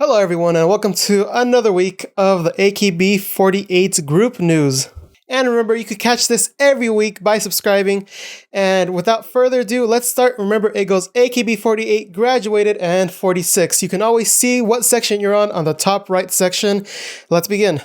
Hello everyone and welcome to another week of the AKB48 group news. And remember, you could catch this every week by subscribing. And without further ado, let's start. Remember, it goes AKB48 graduated and 46. You can always see what section you're on the top right section. Let's begin.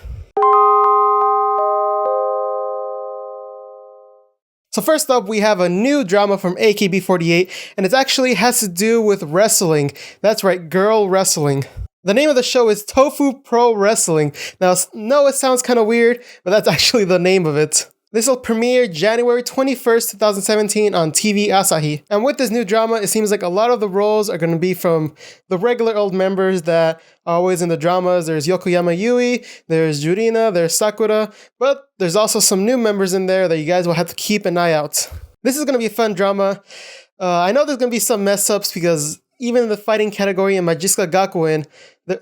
So first up, we have a new drama from AKB48, and it actually has to do with wrestling. That's right, girl wrestling. The name of the show is Tofu Pro Wrestling. Now, no, it sounds kind of weird, but that's actually the name of it. This will premiere January 21st, 2017 on TV Asahi. And with this new drama, it seems like a lot of the roles are going to be from the regular old members that are always in the dramas. There's Yokoyama Yui, there's Jurina, there's Sakura, but there's also some new members in there that you guys will have to keep an eye out. This is going to be a fun drama. I know there's going to be some mess-ups because even in the fighting category in Majiska Gakuen,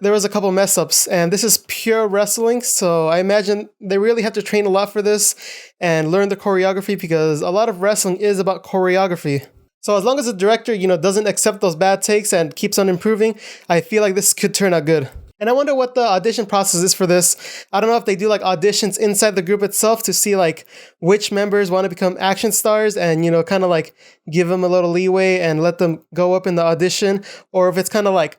there was a couple mess-ups, and this is pure wrestling, so I imagine they really have to train a lot for this and learn the choreography because a lot of wrestling is about choreography. So as long as the director, doesn't accept those bad takes and keeps on improving, I feel like this could turn out good. And I wonder what the audition process is for this. I don't know if they do auditions inside the group itself to see which members want to become action stars and, kind of give them a little leeway and let them go up in the audition. Or if it's kind of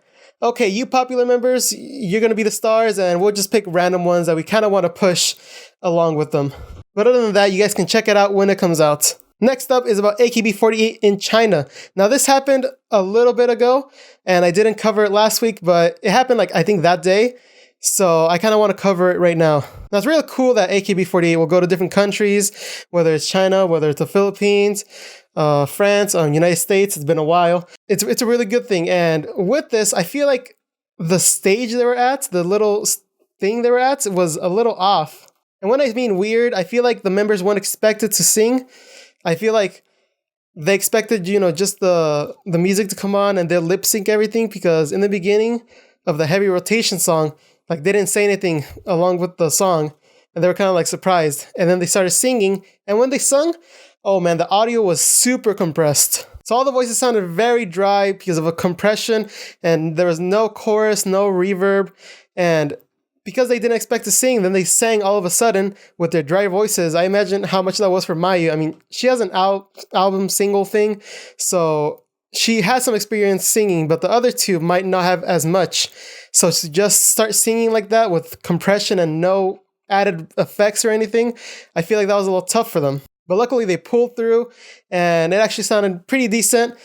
okay, you popular members, you're going to be the stars and we'll just pick random ones that we kind of want to push along with them. But other than that, you guys can check it out when it comes out. Next up is about AKB48 in China. Now this happened a little bit ago and I didn't cover it last week, but it happened I think that day. So I kind of want to cover it right now. Now it's really cool that AKB48 will go to different countries, whether it's China, whether it's the Philippines, France, United States. It's been a while. It's a really good thing. And with this, I feel like the stage they were at, the little thing they were at was a little off. And when I mean weird, I feel like the members weren't expected to sing. I feel like they expected, just the music to come on and they'll lip sync everything because in the beginning of the heavy rotation song, they didn't say anything along with the song and they were kind of surprised. And then they started singing. And when they sung, oh man, the audio was super compressed. So all the voices sounded very dry because of a compression and there was no chorus, no reverb. And because they didn't expect to sing, then they sang all of a sudden with their dry voices. I imagine how much that was for Mayu. I mean, she has an album single thing, so she has some experience singing, but the other two might not have as much. So to just start singing like that with compression and no added effects or anything, I feel like that was a little tough for them. But luckily they pulled through and it actually sounded pretty decent.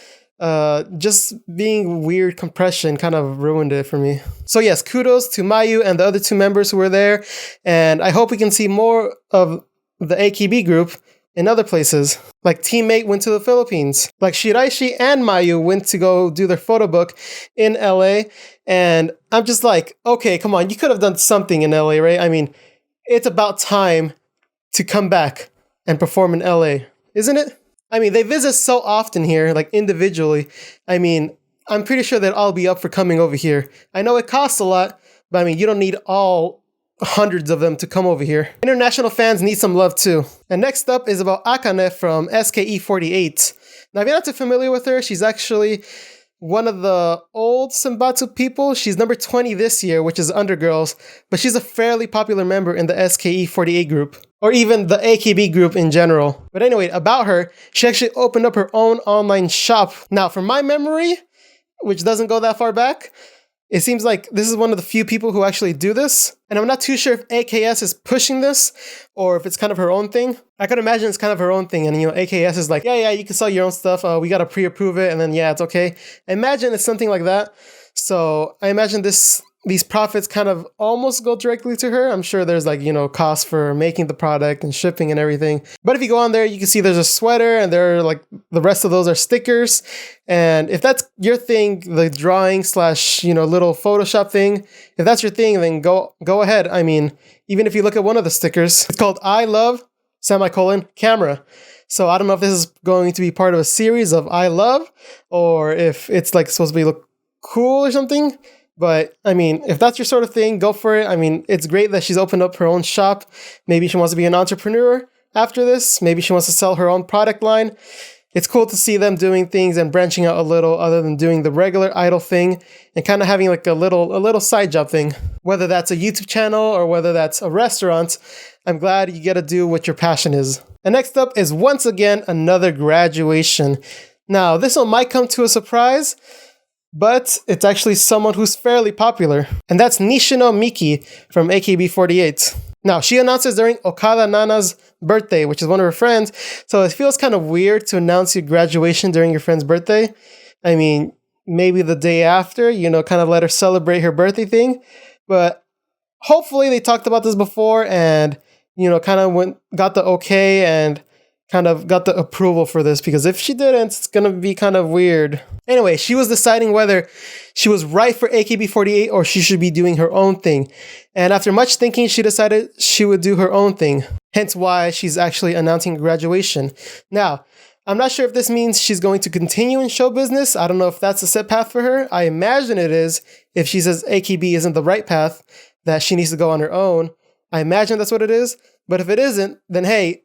Just being weird compression kind of ruined it for me. So yes, kudos to Mayu and the other two members who were there. And I hope we can see more of the AKB group in other places. Teammate went to the Philippines. Shiraishi and Mayu went to go do their photo book in LA. And I'm just okay, come on, you could have done something in LA, right? I mean, it's about time to come back and perform in LA, isn't it? I mean, they visit so often here, individually. I mean, I'm pretty sure they'd all be up for coming over here. I know it costs a lot, but I mean, you don't need all hundreds of them to come over here. International fans need some love too. And next up is about Akane from SKE48. Now, if you're not too familiar with her, she's actually one of the old Senbatsu people. She's number 20 this year, which is Undergirls, but she's a fairly popular member in the SKE48 group, or even the AKB group in general. But anyway, about her, she actually opened up her own online shop. Now, from my memory, which doesn't go that far back, it seems like this is one of the few people who actually do this. And I'm not too sure if AKS is pushing this or if it's kind of her own thing. I could imagine it's kind of her own thing. And, AKS is yeah, you can sell your own stuff. We got to pre-approve it. And then, yeah, it's okay. I imagine it's something like that. So I imagine these profits kind of almost go directly to her. I'm sure there's costs for making the product and shipping and everything. But if you go on there, you can see there's a sweater and there are the rest of those are stickers. And if that's your thing, the drawing / little Photoshop thing, if that's your thing, then go ahead. I mean, even if you look at one of the stickers, it's called I love, camera. So I don't know if this is going to be part of a series of I love or if it's supposed to be look cool or something. But I mean, if that's your sort of thing, go for it. I mean, it's great that she's opened up her own shop. Maybe she wants to be an entrepreneur after this. Maybe she wants to sell her own product line. It's cool to see them doing things and branching out a little other than doing the regular idol thing and kind of having like a little side job thing. Whether that's a YouTube channel or whether that's a restaurant, I'm glad you get to do what your passion is. And next up is once again another graduation. Now, this one might come to a surprise, but it's actually someone who's fairly popular. And that's Nishino Miki from AKB48. Now, she announces during Okada Nana's birthday, which is one of her friends, so it feels kind of weird to announce your graduation during your friend's birthday. I mean, maybe the day after, kind of let her celebrate her birthday thing. But hopefully they talked about this before and, kind of got the okay and kind of got the approval for this, because if she didn't, it's going to be kind of weird. Anyway, she was deciding whether she was right for AKB48 or she should be doing her own thing. And after much thinking, she decided she would do her own thing. Hence why she's actually announcing graduation. Now, I'm not sure if this means she's going to continue in show business. I don't know if that's a set path for her. I imagine it is. If she says AKB isn't the right path, that she needs to go on her own. I imagine that's what it is. But if it isn't, then hey,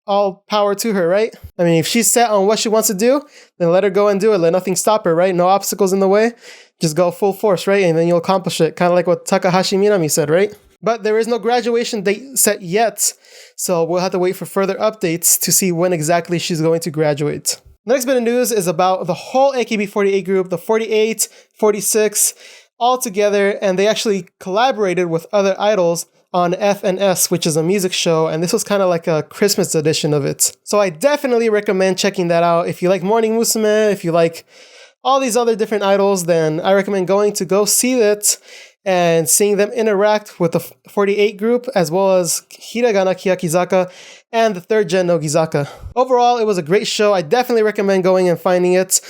all power to her, right? I mean, if she's set on what she wants to do, then let her go and do it. Let nothing stop her, right? No obstacles in the way. Just go full force, right? And then you'll accomplish it. Kind of like what Takahashi Minami said, right? But there is no graduation date set yet, so we'll have to wait for further updates to see when exactly she's going to graduate. The next bit of news is about the whole AKB48 group, the 48, 46, all together, and they actually collaborated with other idols on FNS, which is a music show, and this was kind of like a Christmas edition of it. So I definitely recommend checking that out. If you like Morning Musume, if you like all these other different idols, then I recommend going to go see it and seeing them interact with the 48 group, as well as Hiragana Keyakizaka and the 3rd gen Nogizaka. Overall, it was a great show. I definitely recommend going and finding it.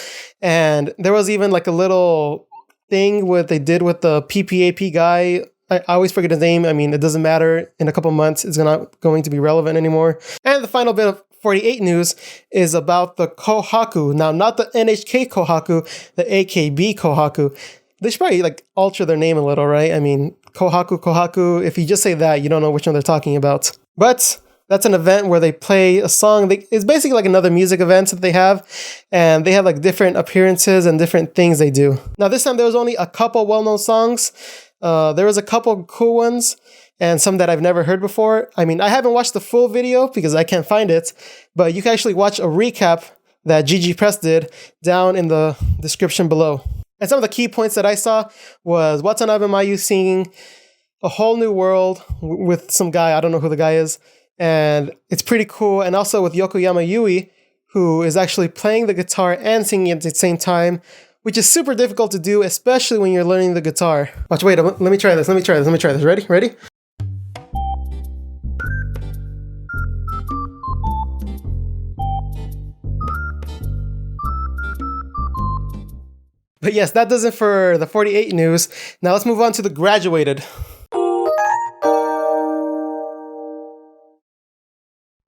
And there was even like a little thing they did with the PPAP guy. I always forget his name. I mean, it doesn't matter. In a couple months, it's not going to be relevant anymore. And the final bit of 48 news is about the Kouhaku. Now, not the NHK Kouhaku, the AKB Kouhaku. They should probably alter their name a little, right? I mean, Kouhaku. If you just say that, you don't know which one they're talking about. But that's an event where they play a song. It's basically like another music event that they have. And they have different appearances and different things they do. Now, this time there was only a couple well-known songs. There was a couple cool ones and some that I've never heard before. I mean, I haven't watched the full video because I can't find it, but you can actually watch a recap that GG Press did down in the description below. And some of the key points that I saw was Watanabe Mayu singing A Whole New World with some guy. I don't know who the guy is. And it's pretty cool. And also with Yokoyama Yui, who is actually playing the guitar and singing at the same time, which is super difficult to do, especially when you're learning the guitar. Watch, wait, let me try this. Ready? But yes, that does it for the 48 news. Now let's move on to the graduated.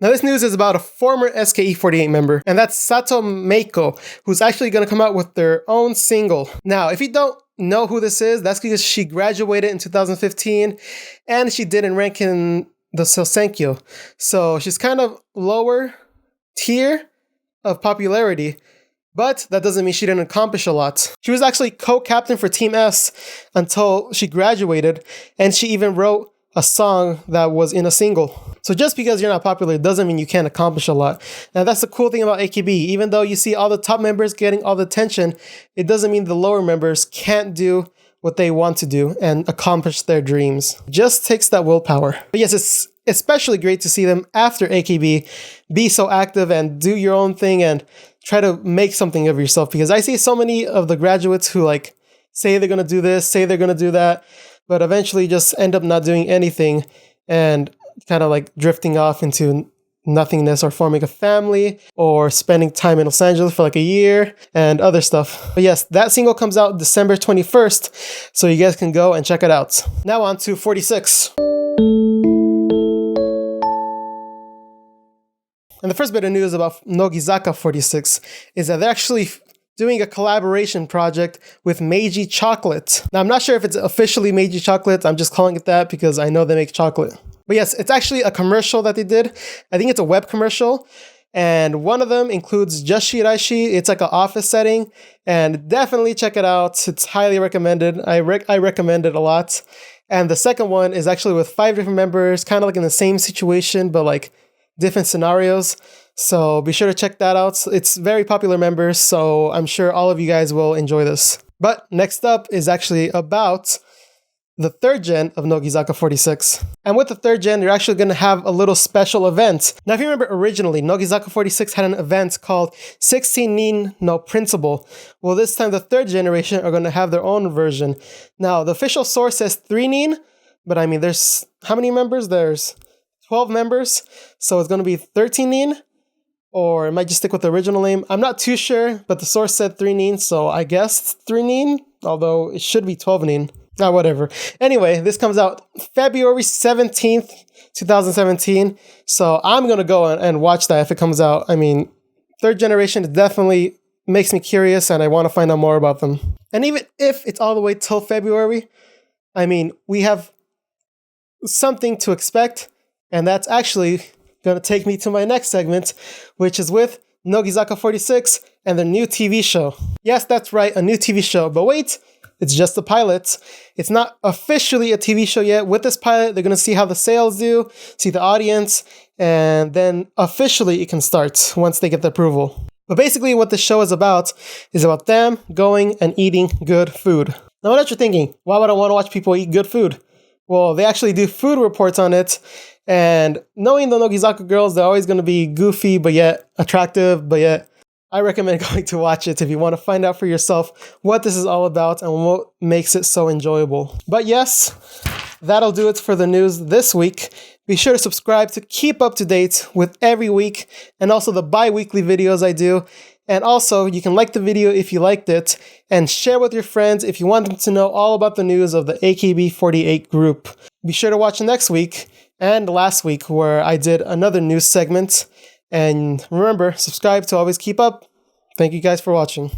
Now this news is about a former SKE48 member, and that's Sato Mieko, who's actually going to come out with their own single. Now, if you don't know who this is, that's because she graduated in 2015, and she didn't rank in the Seisenkyo. So she's kind of lower tier of popularity, but that doesn't mean she didn't accomplish a lot. She was actually co-captain for Team S until she graduated, and she even wrote a song that was in a single. So just because you're not popular doesn't mean you can't accomplish a lot. And that's the cool thing about AKB. Even though you see all the top members getting all the attention, it doesn't mean the lower members can't do what they want to do and accomplish their dreams. Just takes that willpower. But yes, it's especially great to see them after AKB be so active and do your own thing and try to make something of yourself. Because I see so many of the graduates who say they're going to do this, say they're going to do that, but eventually just end up not doing anything and kind of drifting off into nothingness or forming a family or spending time in Los Angeles for a year and other stuff. But yes, that single comes out December 21st, so you guys can go and check it out. Now on to 46. And the first bit of news about Nogizaka46 is that they're actually doing a collaboration project with Meiji Chocolate. Now, I'm not sure if it's officially Meiji Chocolate. I'm just calling it that because I know they make chocolate. But yes, it's actually a commercial that they did. I think it's a web commercial. And one of them includes just Shiraishi. It's like an office setting, and definitely check it out. It's highly recommended. I recommend it a lot. And the second one is actually with 5 different members, kind of like in the same situation, but like different scenarios. So be sure to check that out. It's very popular members, so I'm sure all of you guys will enjoy this. But next up is actually about the 3rd gen of Nogizaka46. And with the 3rd gen, you're actually going to have a little special event. Now, if you remember originally, Nogizaka46 had an event called 16 Nin no Principle. Well, this time the 3rd generation are going to have their own version. Now, the official source says 3 Nin, but I mean, there's how many members? There's 12 members, so it's going to be 13 Nin, or it might just stick with the original name. I'm not too sure, but the source said 3 Nin, so I guess 3 Nin, although it should be 12 Nin. Whatever. Anyway, this comes out February 17th, 2017. So I'm going to go and watch that if it comes out. I mean, 3rd generation definitely makes me curious and I want to find out more about them. And even if it's all the way till February, I mean, we have something to expect. And that's actually going to take me to my next segment, which is with Nogizaka46 and their new TV show. Yes, that's right, a new TV show. But wait, it's just the pilot. It's not officially a TV show yet. With this pilot, they're going to see how the sales do, see the audience, and then officially it can start once they get the approval. But basically what the show is about them going and eating good food. Now, what you're thinking, why would I want to watch people eat good food? Well, they actually do food reports on it, and knowing the Nogizaka girls, they're always going to be goofy, but yet attractive, but yet I recommend going to watch it if you want to find out for yourself what this is all about and what makes it so enjoyable. But yes, that'll do it for the news this week. Be sure to subscribe to keep up to date with every week and also the bi-weekly videos I do. And also, you can like the video if you liked it and share with your friends if you want them to know all about the news of the AKB48 group. Be sure to watch next week and last week where I did another news segment. And remember, subscribe to always keep up. Thank you guys for watching.